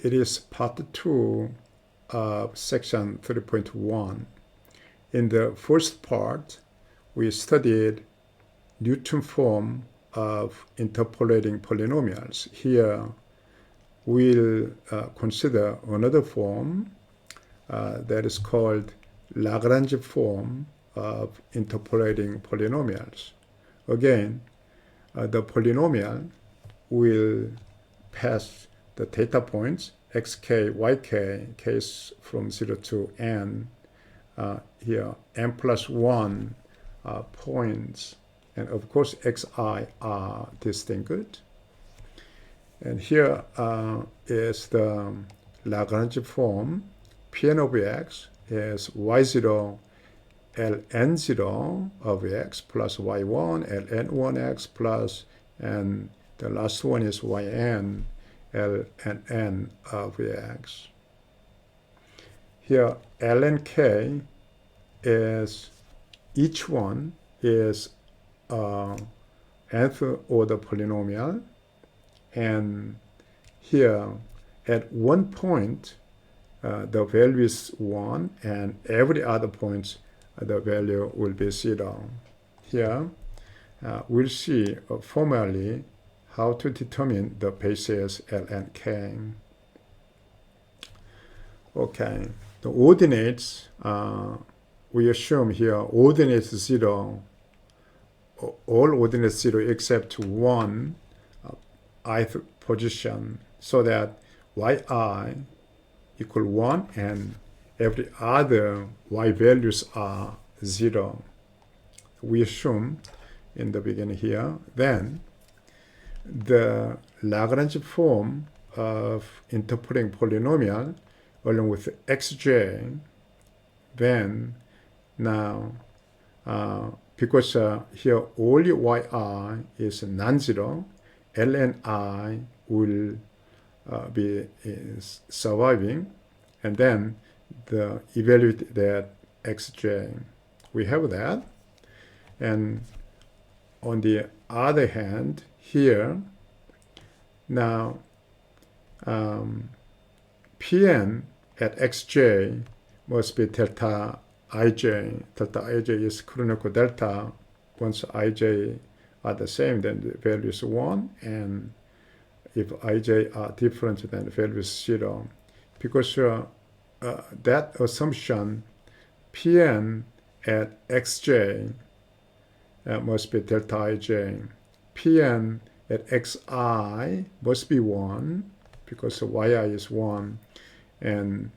it is part 2 of section 3.1. In the first part, we studied Newton form of interpolating polynomials. Here, we'll consider another form that is called Lagrange form of interpolating polynomials. Again, the polynomial will pass the data points xk, yk, case from 0 to n, here n plus 1 points, and of course xi are distinct. And here is the Lagrange form. Pn of x is y0 ln0 of x plus y1 ln1x plus, and the last one is yn ln of x. Here ln k is, each one is nth order polynomial, and here at one point the value is 1, and every other point the value will be 0. Here we'll see formally how to determine the basis ln k. Okay, the ordinates, we assume here ordinates 0, all ordinates 0 except 1 ith position, so that yi equal 1 and every other y values are 0. We assume in the beginning here. Then the Lagrange form of interpolating polynomial along with xj, then now because here only yi is non-zero, ln I will be surviving, and then the evaluate that xj. We have that. And on the other hand, here now Pn at xj must be delta ij. Delta ij is canonical delta. Once ij are the same, then the value is 1, and if ij are different, then the value is 0. Because that assumption, Pn at xj must be delta ij. Pn at xi must be 1, because yi is 1, and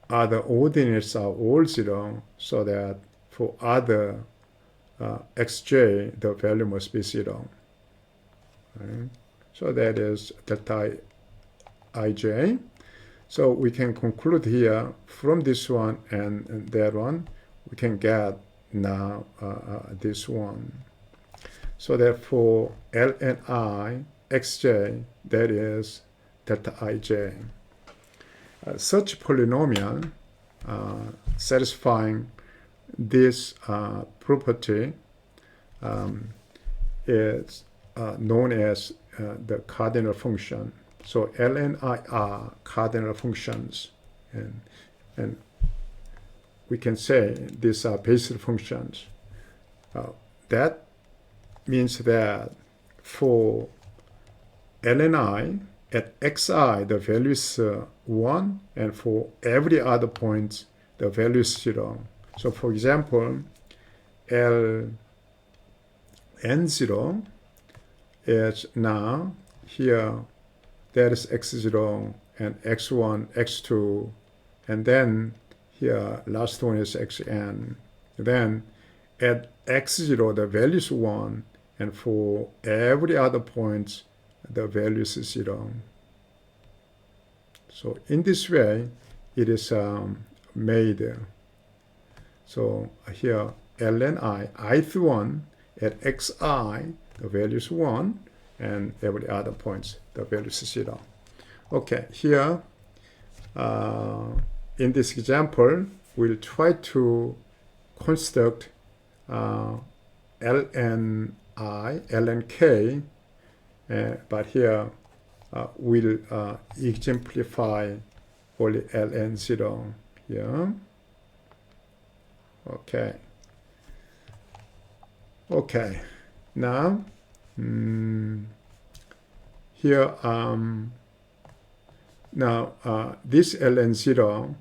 other ordinates are all 0, so that for other xj, the value must be 0. Right? So that is delta ij. So we can conclude here from this one and that one, we can get now this one. So therefore ln I xj, that is delta ij. Such polynomial satisfying this property is known as the cardinal function. So ln I are cardinal functions, and we can say these are basis functions. That means that for ln I at xi, the value is 1, and for every other point, the value is 0. So for example, ln0 is now here, that is x0 and x1, x2, and then here last one is xn. Then at x0 the value is 1, and for every other point the value is 0. So in this way it is made. So here ln I, ith one at xi, the value is 1, and every other points the value is 0. Okay, here in this example we'll try to construct ln I, ln k, but here will exemplify only ln0 here. Okay. Okay. Now, here, this ln0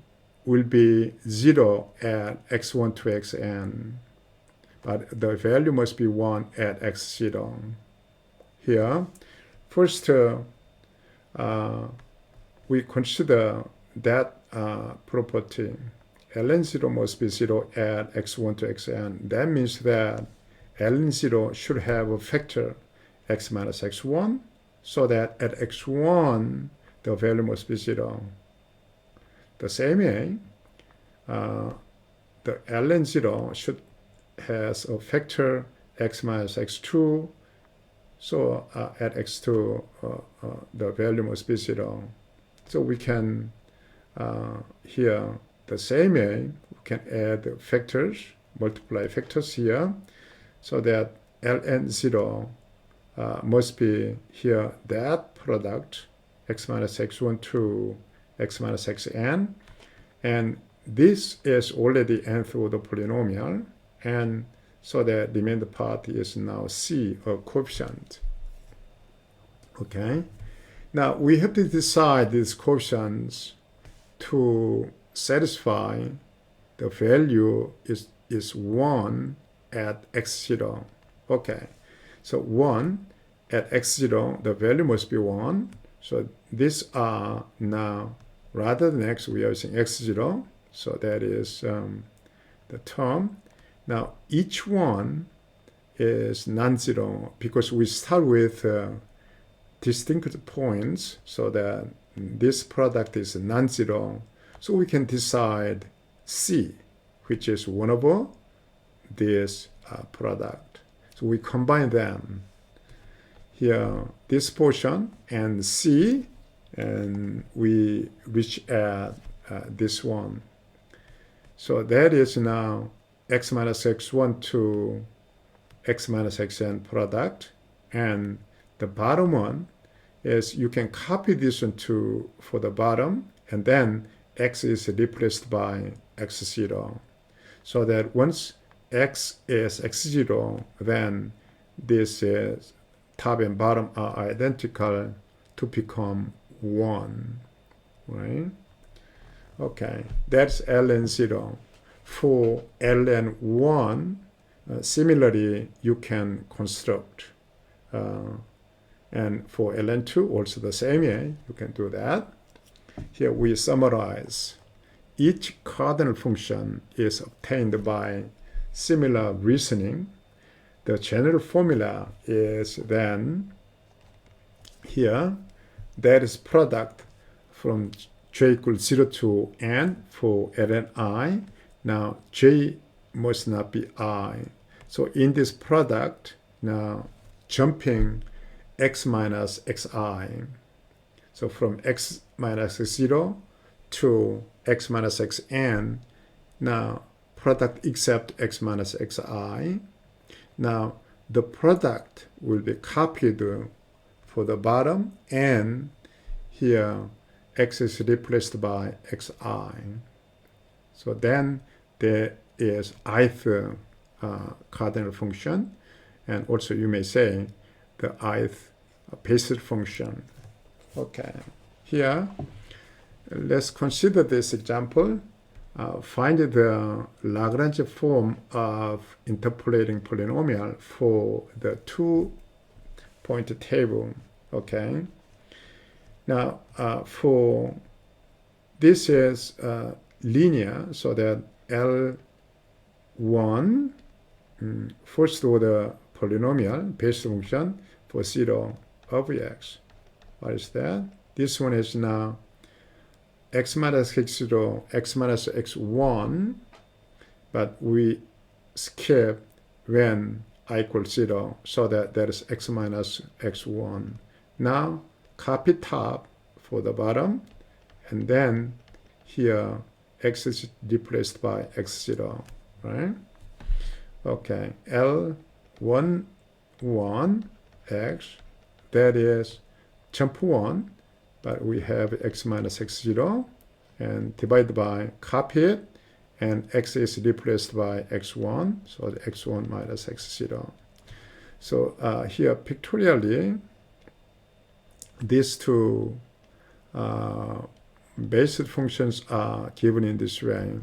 will be 0 at x1 to xn, but the value must be 1 at x0. Here, first, we consider that property. ln0 must be 0 at x1 to xn. That means that ln0 should have a factor x minus x1, so that at x1, the value must be 0. The same way, the ln0 should has a factor x minus x2, so at x2, the value must be 0. So we can, here, the same way, we can add factors, multiply factors here, so that ln0 must be here that product, x minus x1 to x minus xn, and this is already nth order polynomial, and so the remainder part is now c, or coefficient. Okay, now we have to decide these coefficients to satisfy the value is 1 at x0. Okay, so 1 at x0, the value must be 1. So these are now, rather than x, we are using x0. So that is the term. Now each one is non-zero because we start with distinct points, so that this product is non-zero. So we can decide C, which is 1 over this product. So we combine them. Here, this portion and C, and we reach at this one. So that is now x minus x1 to x minus xn product. And the bottom one is you can copy this one for the bottom, and then x is replaced by x0. So that once x is x0, then this is top and bottom are identical to become 1, right? Okay, that's ln0. For ln1, similarly, you can construct. And for ln2, also the same way, you can do that. Here we summarize. Each cardinal function is obtained by similar reasoning. The general formula is then here, that is product from j equals 0 to n for ln I. Now j must not be I. So in this product, now jumping x minus xi. So from x minus x0 to x minus xn, now product except x minus xi. Now the product will be copied for the bottom, and here x is replaced by xi. So then there is ith cardinal function, and also you may say the ith basis function. Okay, here let's consider this example. Find the Lagrange form of interpolating polynomial for the 2-point table. Okay. Now, for this is linear, so that L1 first order polynomial basis function for 0 of x. What is that? This one is now x minus x0, x minus x1, but we skip when I equals 0, so that there is x minus x1. Now copy top for the bottom, and then here x is replaced by x0, right? Okay, L1, 1, x, that is jump 1, but we have x minus x0, and divide by, copy it, and x is replaced by x1, so the x1 minus x0. So here pictorially, these two basic functions are given in this way.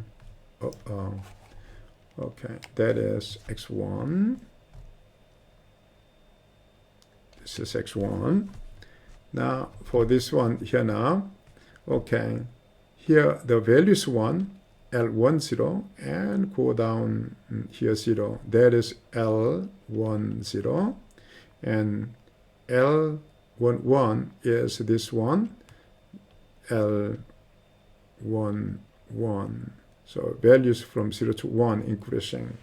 Okay, that is x1. This is x1. Now for this one here now, okay, here the value is 1, L1 0, and go down here 0. That is L1 0, and L1 1 is this one, L1 1. So values from 0 to 1 increasing.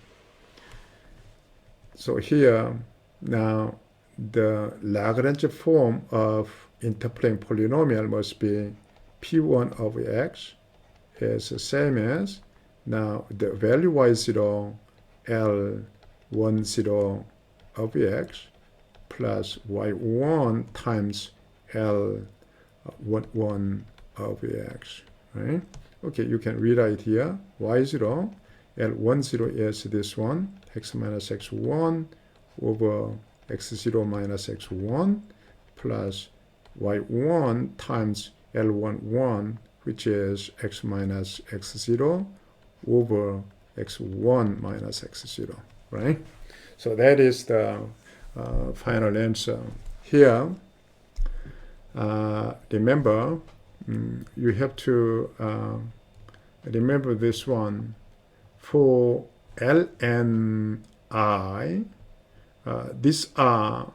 So here now the Lagrange form of interpolating polynomial must be P1 of x is the same as, now the value y0 L10 of x plus y1 times L11 of x, right? Okay, you can rewrite here, y0, L10 is this one, x minus x1 over x0 minus x1 plus y1 times L11, which is x minus x0 over x1 minus x0, right? So that is the final answer. Here, remember, you have to remember this one. For L and I, these are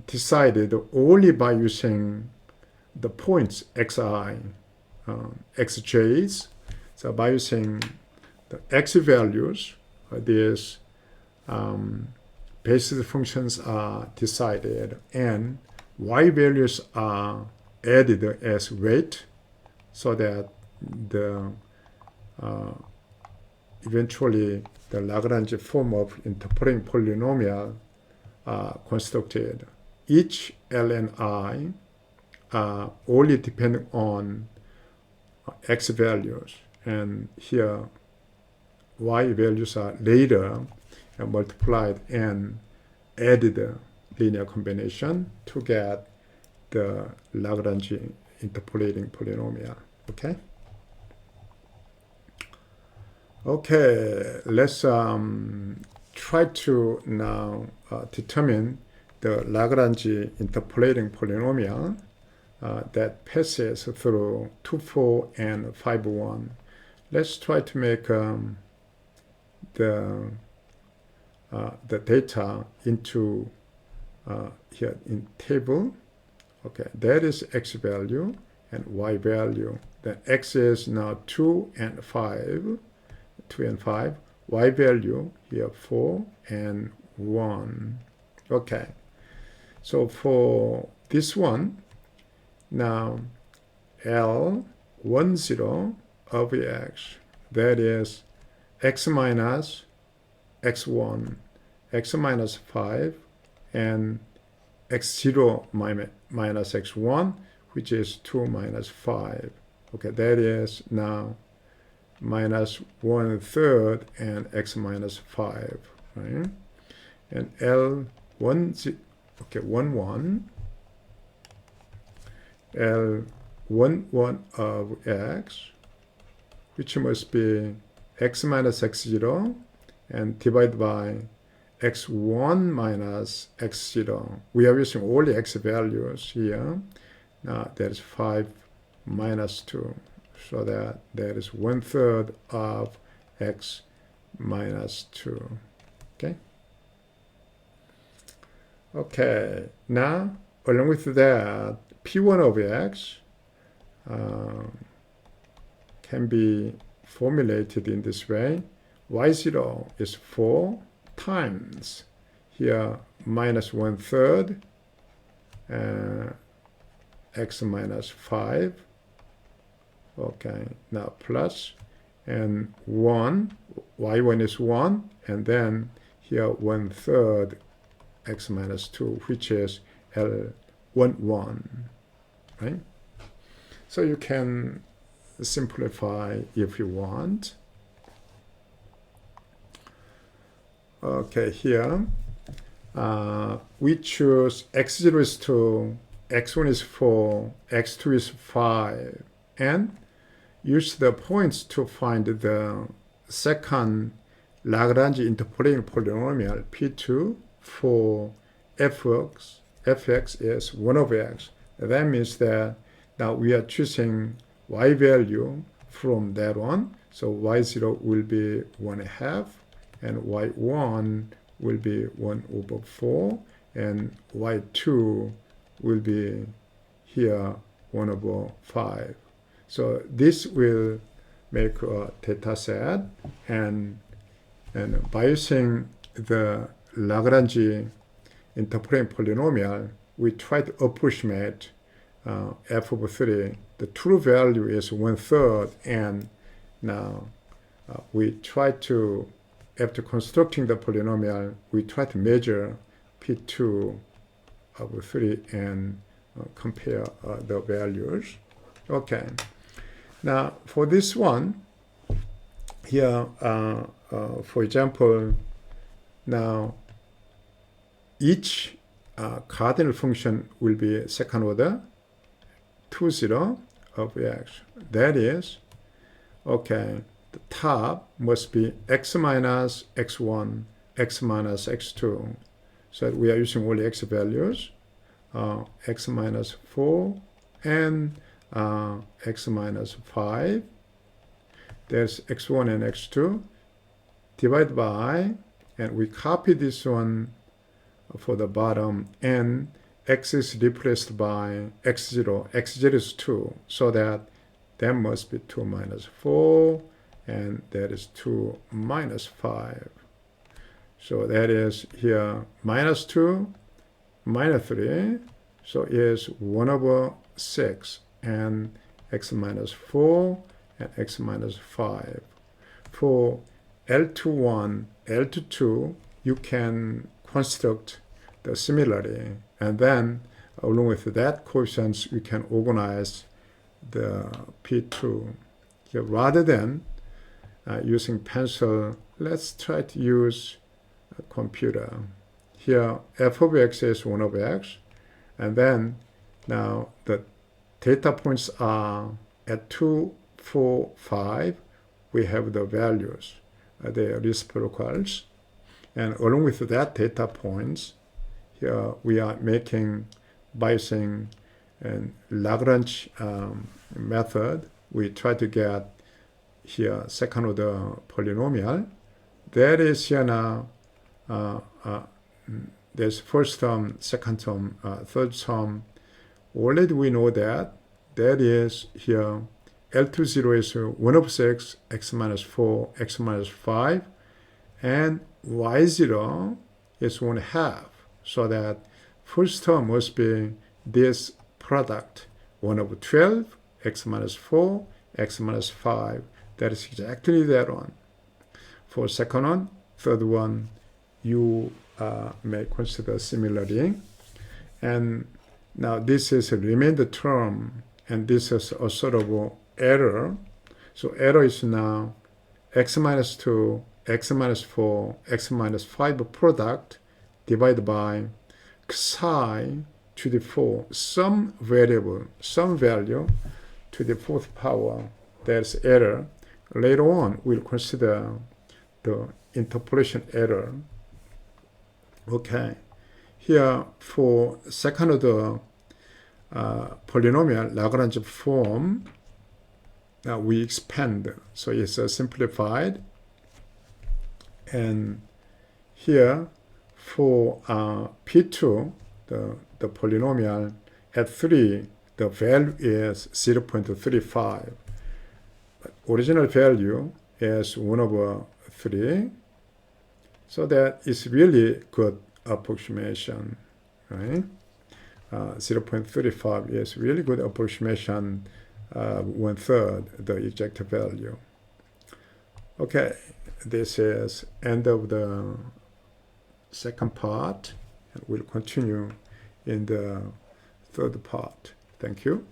decided only by using the points xi, xj's. So by using the x values, these basis functions are decided, and y values are added as weight, so that the eventually the Lagrange form of interpolating polynomial are constructed. Each L and I are only depending on x values, and here y values are later multiplied and added linear combination to get the Lagrange interpolating polynomial. Okay. Okay, let's try to now determine the Lagrange interpolating polynomial that passes through 2, 4, and 5, 1. Let's try to make the data into here in table. Okay, that is x value and y value. Then x is now 2 and 5. 2 and 5. Y value here 4 and 1. Okay, so for this one, now L10 of x, that is x minus x1, x minus 5, and x0 minus x1, which is 2 minus 5. Okay, that is now minus 1/3 and x minus 5, right? And L1, okay, 1, 1, L11 of x, which must be x minus x0, and divide by x1 minus x0. We are using only x values here. Now there's 5 minus 2. So that is 1/3 of x minus 2. Okay. Okay. Now, along with that, P1 of x can be formulated in this way. Y0 is 4 times here minus 1/3 x minus 5. Okay, now plus, and 1, y1 is 1, and then here 1/3 x minus 2, which is L11 1, right? So you can simplify if you want. Okay, here we choose x0 is 2, x1 is 4, x2 is 5, and use the points to find the second Lagrange interpolating polynomial P2 for fx is 1 over x. That means that now we are choosing y value from that one. So y0 will be 1/2, and y1 will be 1 over 4, and y2 will be here 1 over 5. So this will make a data set, and by using the Lagrange interpolating polynomial, we try to approximate f over 3. The true value is 1/3, and now we try to, after constructing the polynomial, we try to measure P2 over 3 and compare the values. Okay. Now for this one, here, for example, now each cardinal function will be second order 2, of x. That is, okay, the top must be x minus x1, x minus x2. So we are using only x values, x minus 4 and x minus 5. There's x1 and x2. Divide by, and we copy this one for the bottom, and x is replaced by x0. x0 is 2, so that must be 2 minus 4, and that is 2 minus 5. So that is here minus 2, minus 3, so is 1 over 6, and x minus 4 and x minus 5. For L21, L22, you can construct the similarity, and then along with that coefficients, we can organize the P2. Here, rather than using pencil, let's try to use a computer. Here, f of x is 1 over x, and then now the data points are at 2, 4, 5. We have the values, the reciprocals, and along with that data points, here we are making, by using an Lagrange method, we try to get here second order polynomial. That is here now, there's first term, second term, third term. Already we know that is here L20 is 1 over 6, x minus 4, x minus 5, and y0 is 1/2. So that first term must be this product, 1 over 12, x minus 4, x minus 5. That is exactly that one. For second one, third one, you may consider similarity. And now this is a remainder term, and this is a sort of error. So error is now x minus 2, x minus 4, x minus 5 product divided by psi to the 4, some variable, some value to the 4th power. That's error. Later on, we'll consider the interpolation error. Okay. Here, for second order polynomial Lagrange form, we expand. So it's simplified. And here, for P2, the polynomial at 3, the value is 0.35. But original value is 1 over 3. So that is really good approximation, right? 0.35 is really good approximation, 1/3 the exact value. Okay, this is end of the second part, and we'll continue in the third part. Thank you.